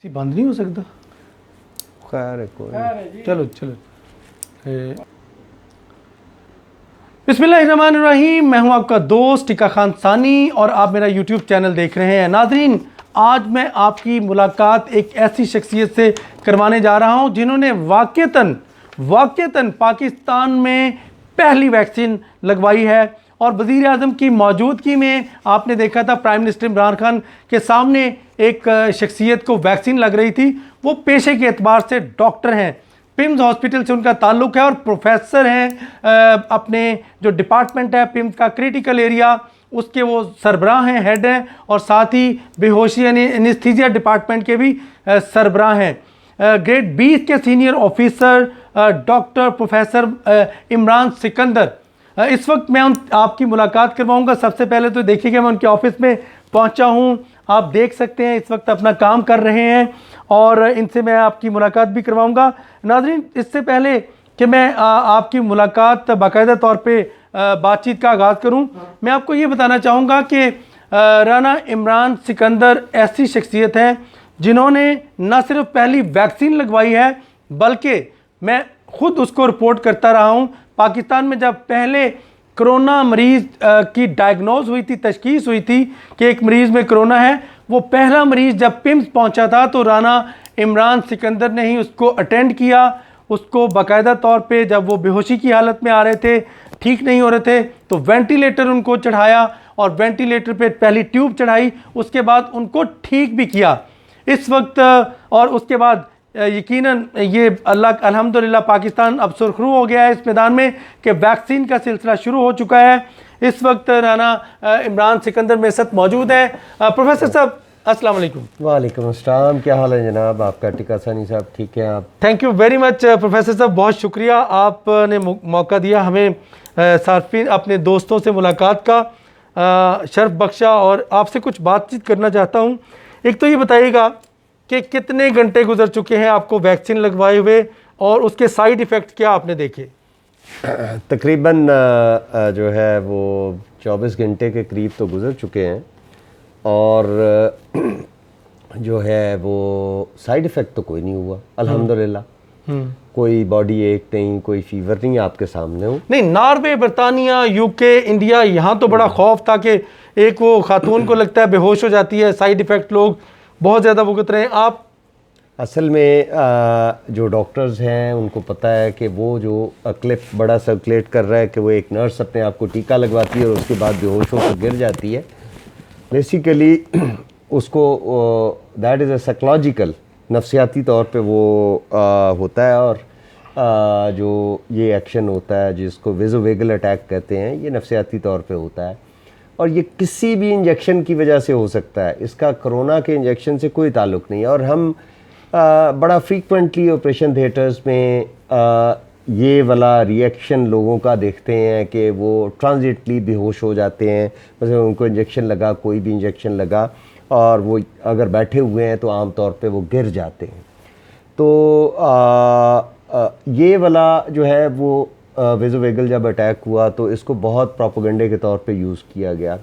बंद नहीं हो सकता। खैर है कोई। चलो चलो। बिस्मिल्लाहिर्रहमानिर्रहीम, मैं हूं आपका दोस्त टिका खान सानी और आप मेरा यूट्यूब चैनल देख रहे हैं। नाजरीन, आज मैं आपकी मुलाकात एक ऐसी शख्सियत से करवाने जा रहा हूं जिन्होंने वाक़तन पाकिस्तान में पहली वैक्सीन लगवाई है और वज़ीर आज़म की मौजूदगी में आपने देखा था प्राइम मिनिस्टर इमरान खान के सामने एक शख्सियत को वैक्सीन लग रही थी। वो पेशे के एतबार से डॉक्टर हैं, पिम्स हॉस्पिटल से उनका ताल्लुक़ है और प्रोफेसर हैं। अपने जो डिपार्टमेंट है पिम्स का क्रिटिकल एरिया, उसके वो सरबराह हैं, हेड हैं और साथ ही बेहोशी यानी एनेस्थीसिया डिपार्टमेंट के भी सरबराह हैं। ग्रेड 20 के senior officer doctor professor Imran Sikandar. इस वक्त मैं आपकी मुलाकात करवाऊंगा। सबसे पहले तो देखिएगा, मैं उनके ऑफिस में पहुंचा हूं, आप देख सकते हैं इस वक्त अपना काम कर रहे हैं और इनसे मैं आपकी मुलाकात भी करवाऊंगा। नाज़रीन, इससे पहले कि मैं आपकी मुलाकात बाकायदा तौर पे बातचीत का आगाज़ करूं, मैं आपको ये बताना चाहूँगा कि राना इमरान सिकंदर ऐसी शख्सियत हैं जिन्होंने न सिर्फ पहली वैक्सीन लगवाई है बल्कि मैं ख़ुद उसको रिपोर्ट करता रहा हूँ। पाकिस्तान में जब पहले कोरोना मरीज़ की डायग्नोज हुई थी, तशखीस हुई थी कि एक मरीज़ में कोरोना है, वो पहला मरीज़ जब पिम्स पहुंचा था तो राना इमरान सिकंदर ने ही उसको अटेंड किया। उसको बाकायदा तौर पे जब वो बेहोशी की हालत में आ रहे थे, ठीक नहीं हो रहे थे, तो वेंटिलेटर उनको चढ़ाया और वेंटिलेटर पे पहली ट्यूब चढ़ाई, उसके बाद उनको ठीक भी किया इस वक्त। और उसके बाद यकीनन ये अल्लाह अल्हम्दुलिल्लाह पाकिस्तान अब सुरखरू हो गया है इस मैदान में कि वैक्सीन का सिलसिला शुरू हो चुका है। इस वक्त राना इमरान सिकंदर मेरे साथ मौजूद हैं। प्रोफेसर साहब, अस्सलाम वालेकुम। वालेकुम अस्सलाम, क्या हाल है जनाब आपका? टिका सानी साहब ठीक है आप? Thank you very much professor साहब, बहुत शुक्रिया आपने मौका दिया हमें सार्फिन अपने दोस्तों से मुलाकात का शर्फ बख्शा और आपसे कुछ बातचीत करना चाहता हूँ। एक तो ये बताइएगा कि कितने घंटे गुजर चुके हैं आपको वैक्सीन लगवाए हुए और उसके साइड इफ़ेक्ट क्या आपने देखे? तकरीबन जो है वो 24 घंटे के करीब तो गुजर चुके हैं और जो है वो साइड इफ़ेक्ट तो कोई नहीं हुआ अल्हम्दुलिल्लाह। कोई बॉडी एक नहीं, कोई फीवर नहीं आपके सामने हो। नहीं, नॉर्वे, बरतानिया, यूके, इंडिया, यहाँ तो बड़ा खौफ था कि एक वो खातून को लगता है बेहोश हो जाती है, साइड इफ़ेक्ट लोग बहुत ज़्यादा भुगत रहे हैं। आप असल में जो डॉक्टर्स हैं उनको पता है कि वो जो क्लिप बड़ा सर्कुलेट कर रहा है कि वो एक नर्स अपने आप को टीका लगवाती है और उसके बाद बेहोश होकर गिर जाती है। बेसिकली उसको दैट इज़ अ साइकोलॉजिकल, नफसियाती तौर पे वो होता है और जो ये एक्शन होता है जिसको वेज़ोवेगल अटैक कहते हैं, ये नफसियाती तौर पे होता है और ये किसी भी इंजेक्शन की वजह से हो सकता है। इसका कोरोना के इंजेक्शन से कोई ताल्लुक़ नहीं है और हम बड़ा फ्रीक्वेंटली ऑपरेशन थिएटर्स में ये वाला रिएक्शन लोगों का देखते हैं कि वो ट्रांजिटली बेहोश हो जाते हैं। मतलब उनको इंजेक्शन लगा, कोई भी इंजेक्शन लगा और वो अगर बैठे हुए हैं तो आम तौर पे वो गिर जाते हैं। तो ये वाला जो है वो वेज़ोवेगल जब अटैक हुआ तो इसको बहुत प्रोपेगेंडे के तौर पे यूज़ किया गया,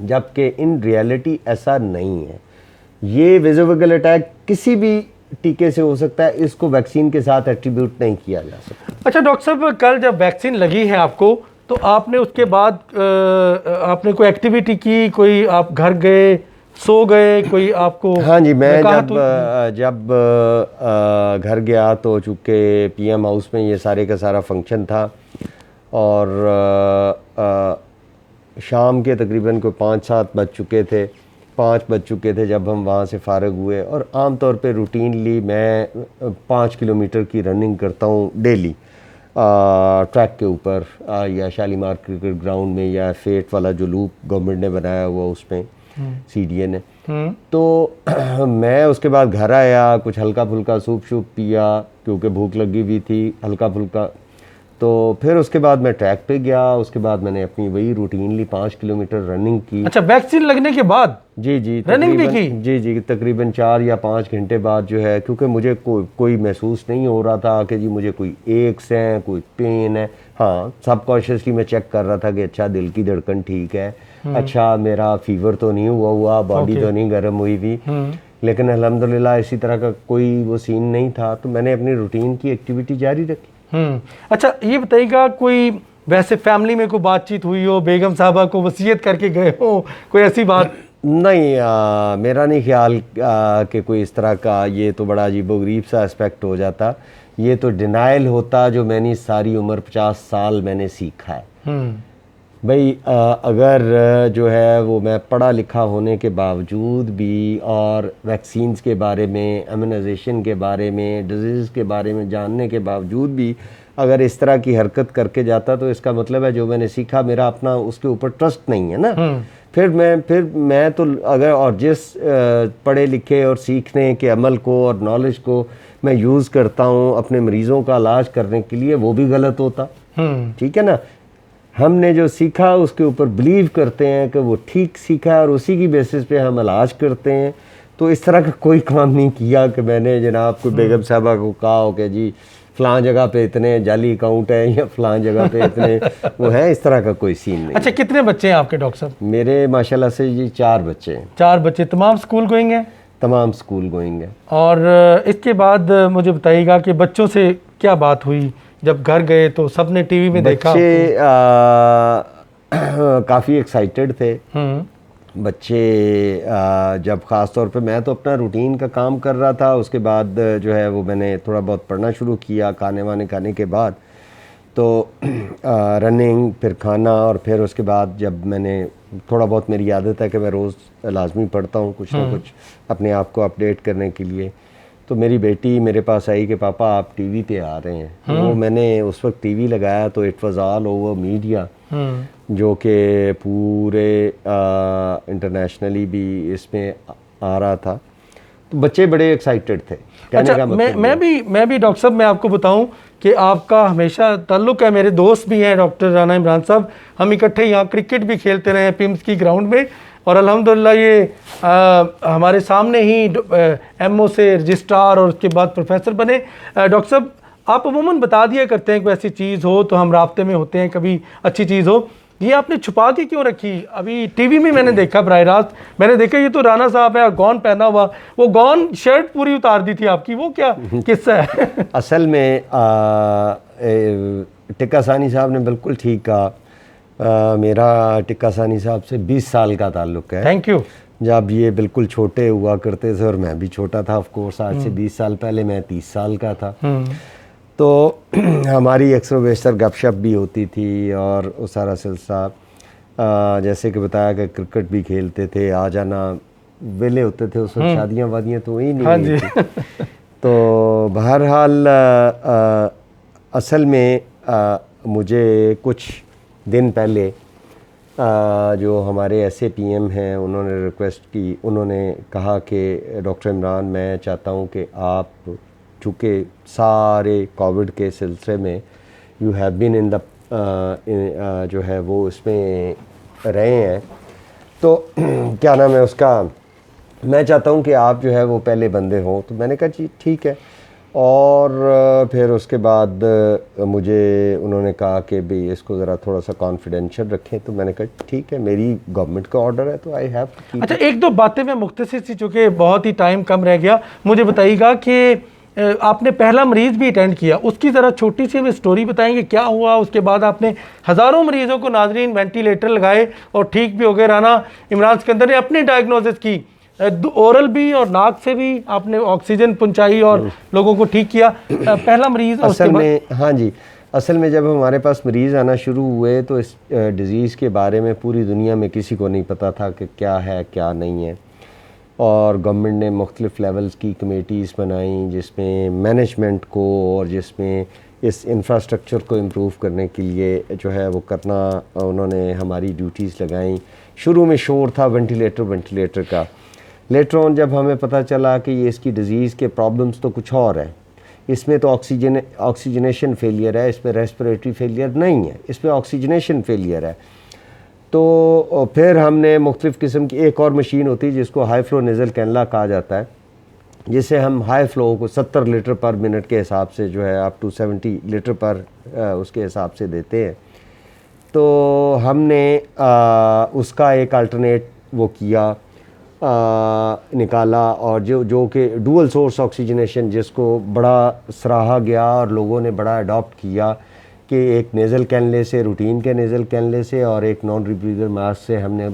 जबकि इन रियलिटी ऐसा नहीं है। ये वेज़ोवेगल अटैक किसी भी टीके से हो सकता है, इसको वैक्सीन के साथ एट्रीब्यूट नहीं किया जा सकता। अच्छा डॉक्टर साहब, कल जब वैक्सीन लगी है आपको तो आपने उसके बाद आपने कोई एक्टिविटी की, कोई आप घर गए, सो गए, कोई आपको? हाँ जी, मैं जब घर गया तो चूँकि पीएम हाउस में ये सारे का सारा फंक्शन था और शाम के तकरीबन कोई 5-7 बज चुके थे, 5 बज चुके थे जब हम वहाँ से फ़ारग हुए। और आम तौर पे रूटीनली मैं 5 किलोमीटर की रनिंग करता हूँ डेली ट्रैक के ऊपर या शालीमार क्रिकेट ग्राउंड में या फेट वाला जो लूप गवर्नमेंट ने बनाया हुआ उसमें सीडीए ने। तो मैं उसके बाद घर आया, कुछ हल्का फुल्का सूप शूप पिया क्योंकि भूख लगी हुई थी हल्का फुल्का। तो फिर उसके बाद मैं ट्रैक पे गया, उसके बाद मैंने अपनी वही रूटीनली 5 किलोमीटर रनिंग की। अच्छा, वैक्सीन लगने के बाद? जी रनिंग भी की? जी तकरीबन 4 या 5 घंटे बाद जो है, क्योंकि मुझे कोई महसूस नहीं हो रहा था कि जी मुझे कोई एक्स है, कोई पेन है। हाँ, सबकॉन्शियसली मैं चेक कर रहा था कि अच्छा दिल की धड़कन ठीक है, अच्छा मेरा फीवर तो नहीं हुआ, बॉडी तो नहीं गर्म हुई हुई, लेकिन अल्हम्दुलिल्लाह इसी तरह का कोई वो सीन नहीं था, तो मैंने अपनी रूटीन की एक्टिविटी जारी रखी। अच्छा, ये बताइएगा कोई वैसे फैमिली में कोई बातचीत हुई हो, बेगम साहबा को वसीयत करके गए हो, कोई ऐसी बात? नहीं, मेरा नहीं ख्याल कि कोई इस तरह का, ये तो बड़ा अजीबोगरीब सा एस्पेक्ट हो जाता। ये तो डिनाइल होता जो मैंने सारी उम्र 50 साल मैंने सीखा है। भाई अगर जो है वो मैं पढ़ा लिखा होने के बावजूद भी और वैक्सीन्स के बारे में, इम्यूनाइजेशन के बारे में, डिजीज़ के बारे में जानने के बावजूद भी अगर इस तरह की हरकत करके जाता, तो इसका मतलब है जो मैंने सीखा मेरा अपना उसके ऊपर ट्रस्ट नहीं है ना। फिर मैं तो अगर और जिस पढ़े लिखे और सीखने के अमल को और नॉलेज को मैं यूज़ करता हूँ अपने मरीज़ों का इलाज करने के लिए, वो भी गलत होता। ठीक है ना। हमने जो सीखा उसके ऊपर बिलीव करते हैं कि वो ठीक सीखा है और उसी की बेसिस पे हम इलाज करते हैं। तो इस तरह का कोई काम नहीं किया कि मैंने जनाब को बेगम साहबा को कहा हो कि जी फ़लाँ जगह पे इतने जाली अकाउंट हैं या फ़लाँ जगह पे इतने वो हैं, इस तरह का कोई सीन नहीं। अच्छा, कितने बच्चे हैं आपके डॉक्टर साहब? मेरे माशाल्लाह से जी 4 बच्चे हैं। 4 बच्चे, तमाम स्कूल गोइंग हैं? तमाम स्कूल गोइंग हैं। और इसके बाद मुझे बताइएगा कि बच्चों से क्या बात हुई जब घर गए तो सबने टीवी में देखा? बच्चे काफ़ी एक्साइटेड थे। बच्चे जब ख़ास तौर पे मैं तो अपना रूटीन का काम कर रहा था, उसके बाद जो है वो मैंने थोड़ा बहुत पढ़ना शुरू किया खाने वाने खाने के बाद। तो रनिंग, फिर खाना, और फिर उसके बाद जब मैंने थोड़ा बहुत, मेरी आदत है कि मैं रोज़ लाजमी पढ़ता हूँ कुछ ना कुछ अपने आप को अपडेट करने के लिए। तो मेरी बेटी मेरे पास आई कि पापा आप टीवी पे आ रहे हैं। तो मैंने उस वक्त टीवी लगाया तो it was all over media, जो कि पूरे इंटरनेशनली भी इसमें आ रहा था। तो बच्चे बड़े एक्साइटेड थे। अच्छा, मैं भी डॉक्टर साहब, मैं आपको बताऊं कि आपका हमेशा ताल्लुक़ है, मेरे दोस्त भी हैं डॉक्टर राना इमरान साहब, हम इकट्ठे यहाँ क्रिकेट भी खेलते रहे हैं पिम्स की ग्राउंड में, और अल्हम्दुलिल्लाह ये हमारे सामने ही एमओ से रजिस्ट्रार और उसके बाद प्रोफेसर बने। डॉक्टर साहब, आप अमूमन बता दिया करते हैं कोई ऐसी चीज़ हो तो हम राब्ते में होते हैं, कभी अच्छी चीज़ हो, ये आपने छुपा के क्यों रखी? अभी टीवी में मैंने देखा, बराह रास्त मैंने देखा, ये तो राना साहब है गौन पहना हुआ, वो गौन शर्ट पूरी उतार दी थी आपकी, वो क्या किस्सा है? असल में टिक्का सानी साहब ने बिल्कुल ठीक कहा। मेरा टिक्का सानी साहब से 20 साल का ताल्लुक़ है। Thank you. जब ये बिल्कुल छोटे हुआ करते थे और मैं भी छोटा था, ऑफ कोर्स आज से 20 साल पहले मैं 30 साल का था। तो हमारी अक्सर बेशतर गपशप भी होती थी और वो सारा सिलसिला, जैसे कि बताया कि क्रिकेट भी खेलते थे, आ जाना वेले होते थे उस वक्त, शादियाँ वादियाँ तो ही नहीं हुई थी। तो बहरहाल असल में मुझे कुछ दिन पहले जो हमारे SAPM हैं उन्होंने रिक्वेस्ट की, उन्होंने कहा कि डॉक्टर इमरान मैं चाहता हूँ कि आप, चूँकि सारे कोविड के सिलसिले में you have been in the जो है वो इसमें रहे हैं, तो क्या नाम है उसका, मैं चाहता हूँ कि आप जो है वो पहले बंदे हों। तो मैंने कहा जी ठीक है। और फिर उसके बाद मुझे उन्होंने कहा कि भाई इसको ज़रा थोड़ा सा कॉन्फिडेंशियल रखें। तो मैंने कहा ठीक है, मेरी गवर्नमेंट का ऑर्डर है तो आई हैव टू कीप। अच्छा, एक दो बातें मैं मुख्तसर सी, चूँकि बहुत ही टाइम कम रह गया, मुझे बताइएगा कि आपने पहला मरीज़ भी अटेंड किया, उसकी ज़रा छोटी सी हमें स्टोरी बताएंगे, क्या हुआ उसके बाद? आपने हज़ारों मरीज़ों को नाजरीन वेंटिलेटर लगाए और ठीक भी हो गए। राना इमरान सिकंदर ने अपनी डायग्नोसिस की, ओरल भी और नाक से भी आपने ऑक्सीजन पहुंचाई और लोगों को ठीक किया। पहला मरीज़ असल में, हाँ जी, असल में जब हमारे पास मरीज़ आना शुरू हुए तो इस डिज़ीज़ के बारे में पूरी दुनिया में किसी को नहीं पता था कि क्या है क्या नहीं है। और गवर्नमेंट ने मुख्तलिफ़ लेवल्स की कमेटीज़ बनाई जिसमें मैनेजमेंट को और जिसमें इस इंफ्रास्ट्रक्चर को इम्प्रूव करने के लिए जो है वो करना, उन्होंने हमारी ड्यूटीज़ लगाई। शुरू में शोर था वेंटिलेटर का, लेटर ऑन जब हमें पता चला कि ये इसकी डिज़ीज़ के प्रॉब्लम्स तो कुछ और है, इसमें तो ऑक्सीजनेशन फेलियर है, इसमें रेस्पिरेटरी फेलियर नहीं है, इसमें ऑक्सीजनेशन फेलियर है। तो फिर हमने मुख्तलिफ़ किस्म की एक और मशीन होती है जिसको हाई फ्लो नेज़ल कैनला कहा जाता है, जिसे हम हाई फ्लो को 70 लीटर पर मिनट के हिसाब से जो है अप टू 70 लीटर पर उसके हिसाब से देते हैं। तो हमने उसका एक अल्टरनेट वो किया। निकाला, और जो कि डुअल सोर्स ऑक्सीजनेशन, जिसको बड़ा सराहा गया और लोगों ने बड़ा अडॉप्ट किया कि एक नेज़ल कैनले से, रूटीन के नेज़ल कैनले से और एक नॉन रीब्रीदर मास्क से हमने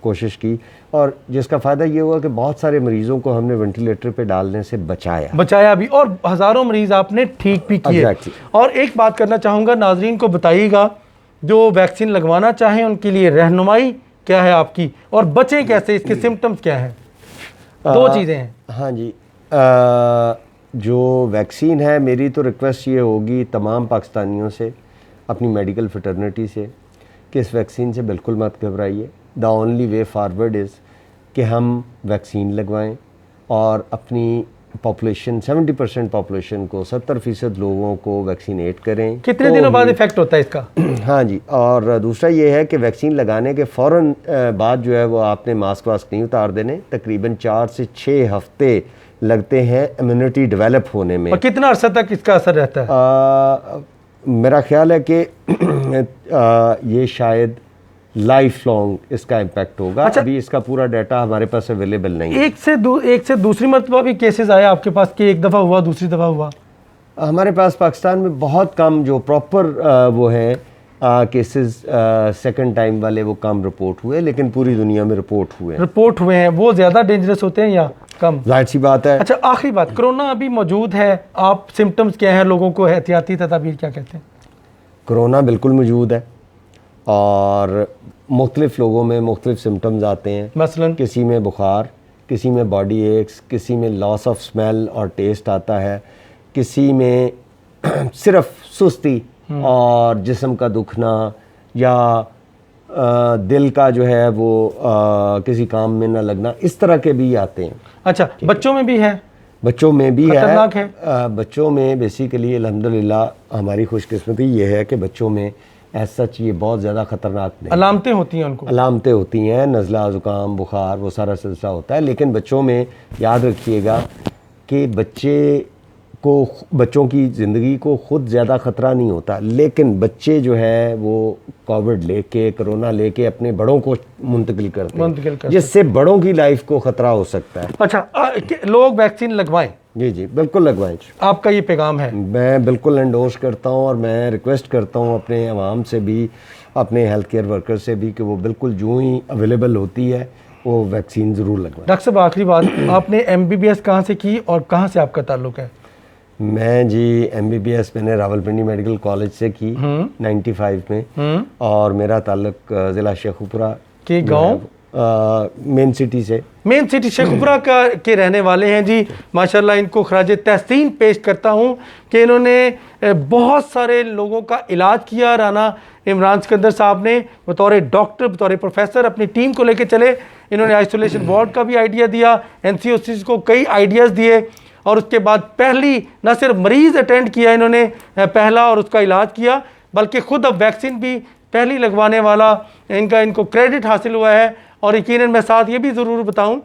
कोशिश की, और जिसका फ़ायदा ये हुआ कि बहुत सारे मरीज़ों को हमने वेंटिलेटर पे डालने से बचाया भी, और हज़ारों मरीज़ आपने ठीक भी किए। Exactly. और एक बात करना चाहूँगा, नाजरीन को बताइएगा जो वैक्सीन लगवाना चाहें उनके लिए रहनुमाई क्या है आपकी, और बचें कैसे, इसके सिम्टम्स क्या हैं? दो चीज़ें हैं। हाँ जी, जो वैक्सीन है, मेरी तो रिक्वेस्ट ये होगी तमाम पाकिस्तानियों से, अपनी मेडिकल फ्रेटर्निटी से, कि इस वैक्सीन से बिल्कुल मत घबराइए। The only way forward is कि हम वैक्सीन लगवाएं और अपनी पॉपुलेशन 70% पॉपुलेशन को, 70% लोगों को वैक्सीनेट करें। कितने दिनों बाद इफेक्ट होता है इसका? हाँ जी, और दूसरा ये है कि वैक्सीन लगाने के फ़ौरन बाद जो है वो आपने मास्क वास्क नहीं उतार देने। तकरीबन 4 से 6 हफ्ते लगते हैं इम्यूनिटी डेवलप होने में। और कितना अर्सा तक इसका असर रहता है? मेरा ख्याल है कि ये शायद लाइफ लॉन्ग इसका इम्पैक्ट होगा। अच्छा, अभी इसका पूरा डाटा हमारे पास अवेलेबल नहीं है। एक से दूसरी मरतबा भी केसेस आए आपके पास कि एक दफ़ा हुआ, दूसरी दफ़ा हुआ? हमारे पास पाकिस्तान में बहुत कम जो प्रॉपर वो हैं केसेस, सेकंड टाइम वाले वो कम रिपोर्ट हुए, लेकिन पूरी दुनिया में रिपोर्ट हुए हैं। वो ज़्यादा डेंजरस होते हैं या कम? जाहिर सी बात है। अच्छा, आखिरी बात, कोरोना अभी मौजूद है, आप सिम्टम्स क्या हैं, लोगों को एहतियाती तदाबीर क्या कहते हैं? कोरोना बिल्कुल मौजूद है और मुख्तलिफ लोगों में मुख्तलिफ सिम्टम्स आते हैं। मसलन किसी में बुखार, किसी में बॉडी एक्स, किसी में लॉस ऑफ स्मेल और टेस्ट आता है, किसी में सिर्फ सुस्ती और जिस्म का दुखना, या दिल का जो है वो किसी काम में ना लगना, इस तरह के भी आते हैं। अच्छा, बच्चों में भी है? बच्चों में भी खतरनाक है। बच्चों में बेसिकली अल्हम्दुलिल्लाह हमारी खुशकिस्मती ये है कि बच्चों में एज सच ये बहुत ज़्यादा ख़तरनाक नहीं। अलामतें होती हैं उनको? अलामतें होती हैं, नज़ला, ज़ुकाम, बुखार, वो सारा सिलसिला होता है। लेकिन बच्चों में याद रखिएगा कि बच्चों की ज़िंदगी को ख़ुद ज़्यादा ख़तरा नहीं होता, लेकिन बच्चे जो है वो कोविड लेके, कोरोना लेके अपने बड़ों को मुंतकिल करते हैं, जिससे बड़ों की लाइफ को ख़तरा हो सकता है। अच्छा, लोग वैक्सीन लगवाएं? जी, बिल्कुल लगवाएं। आपका ये पैगाम है? मैं बिल्कुल एंडोर्स करता हूँ और मैं रिक्वेस्ट करता हूँ अपने अवाम से भी, अपने हेल्थ केयर वर्कर से भी, कि वो बिल्कुल जो ही अवेलेबल होती है वो वैक्सीन ज़रूर लगवाएं। डॉक्टर साहब, आखिरी बात, आपने MBBS कहाँ से की और कहाँ से आपका ताल्लुक़ है? मैं जी MBBS मैंने रावलपिंडी मेडिकल कॉलेज से की 95 में, और मेरा ताल्लुक ज़िला शेखुपुरा के गांव मेन सिटी से। मेन सिटी शेखुपुरा के रहने वाले हैं जी। माशाल्लाह, इनको खराज तहसीन पेश करता हूं कि इन्होंने बहुत सारे लोगों का इलाज किया। राना इमरान सिकंदर साहब ने बतौर डॉक्टर, बतौर प्रोफेसर अपनी टीम को लेकर चले। इन्होंने आइसोलेशन वार्ड का भी आइडिया दिया, NCOCs को कई आइडियाज़ दिए, और उसके बाद पहली न सिर्फ मरीज़ अटेंड किया इन्होंने पहला और उसका इलाज किया, बल्कि ख़ुद अब वैक्सीन भी पहली लगवाने वाला इनको क्रेडिट हासिल हुआ है। और यकीनन मैं साथ ये भी ज़रूर बताऊं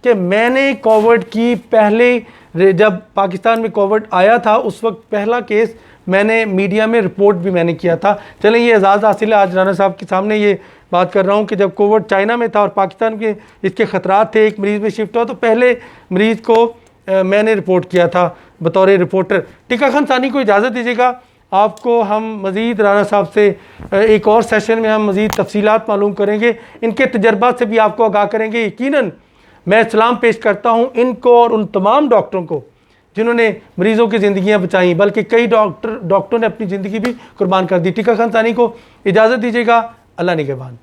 कि मैंने कोविड की पहले, जब पाकिस्तान में कोविड आया था उस वक्त पहला केस मैंने मीडिया में रिपोर्ट भी मैंने किया था। चलें, ये एजाज़ हासिल है, आज राना साहब के सामने ये बात कर रहा हूँ कि जब कोविड चाइना में था और पाकिस्तान के इसके ख़तरात थे, एक मरीज़ में शिफ्ट हुआ, तो पहले मरीज़ को मैंने रिपोर्ट किया था बतौर रिपोर्टर। टीका खान सानी को इजाज़त दीजिएगा, आपको हम मज़ीद राना साहब से एक और सेशन में हम मज़ीद तफसीलात मालूम करेंगे, इनके तजर्बात से भी आपको आगाह करेंगे। यकीनन मैं सलाम पेश करता हूँ इनको और उन तमाम डॉक्टरों को जिन्होंने मरीज़ों की ज़िंदगियाँ बचाई, बल्कि कई डॉक्टरों ने अपनी ज़िंदगी भी कुर्बान कर दी। टीका खान सानी को इजाज़त दीजिएगा, अल्लाह निगहबान।